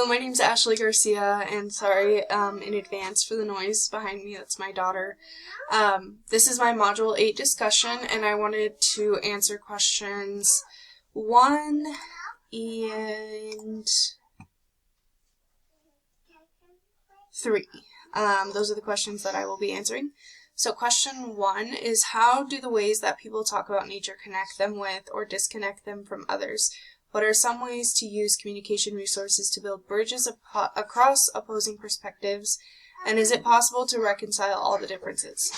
my name's Ashley Garcia, and sorry in advance for the noise behind me. That's my daughter. This is my Module 8 discussion, and I wanted to answer questions 1 and 3. Those are the questions that I will be answering. So question 1 is, how do the ways that people talk about nature connect them with or disconnect them from others? What are some ways to use communication resources to build bridges across opposing perspectives? And is it possible to reconcile all the differences?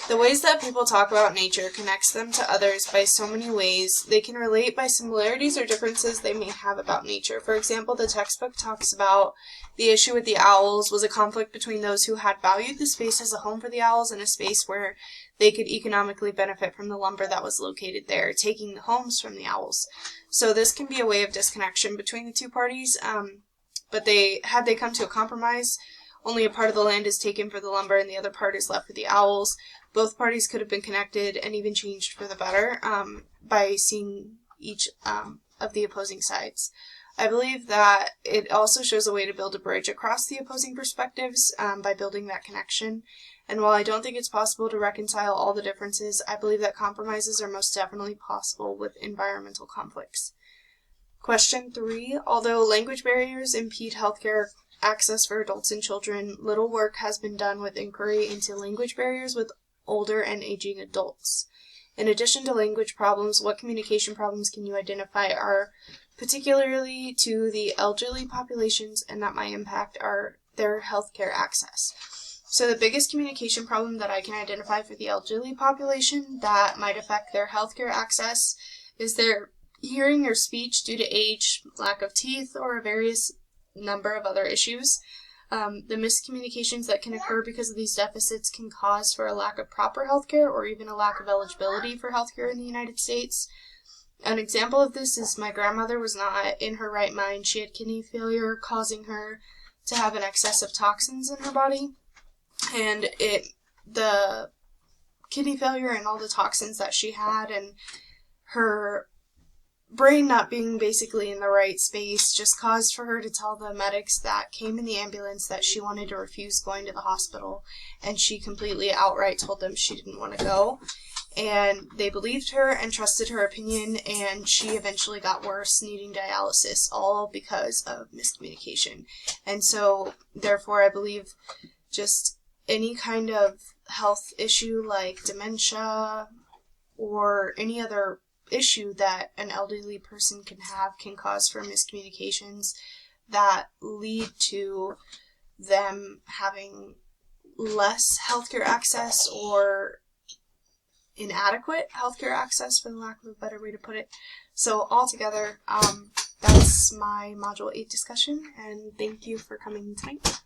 The ways that people talk about nature connects them to others by so many ways. They can relate by similarities or differences they may have about nature. For example, the textbook talks about the issue with the owls was a conflict between those who had valued the space as a home for the owls and a space where they could economically benefit from the lumber that was located there, taking the homes from the owls. So this can be a way of disconnection between the two parties, but had they come to a compromise, only a part of the land is taken for the lumber and the other part is left for the owls. Both parties could have been connected and even changed for the better by seeing each of the opposing sides. I believe that it also shows a way to build a bridge across the opposing perspectives by building that connection. And while I don't think it's possible to reconcile all the differences, I believe that compromises are most definitely possible with environmental conflicts. Question 3. Although language barriers impede healthcare access for adults and children, little work has been done with inquiry into language barriers with older and aging adults. In addition to language problems, what communication problems can you identify are particularly to the elderly populations and that might impact their healthcare access? So the biggest communication problem that I can identify for the elderly population that might affect their healthcare access is their hearing or speech due to age, lack of teeth, or a various number of other issues. The miscommunications that can occur because of these deficits can cause for a lack of proper healthcare or even a lack of eligibility for healthcare in the United States. An example of this is my grandmother was not in her right mind. She had kidney failure, causing her to have an excess of toxins in her body. And the kidney failure and all the toxins that she had and her brain not being basically in the right space just caused for her to tell the medics that came in the ambulance that she wanted to refuse going to the hospital, and she completely outright told them she didn't want to go, and they believed her and trusted her opinion, and she eventually got worse, needing dialysis, all because of miscommunication. And so therefore I believe just any kind of health issue like dementia or any other issue that an elderly person can have can cause for miscommunications that lead to them having less healthcare access or inadequate healthcare access, for the lack of a better way to put it. So altogether, that's my Module 8 discussion, and thank you for coming tonight.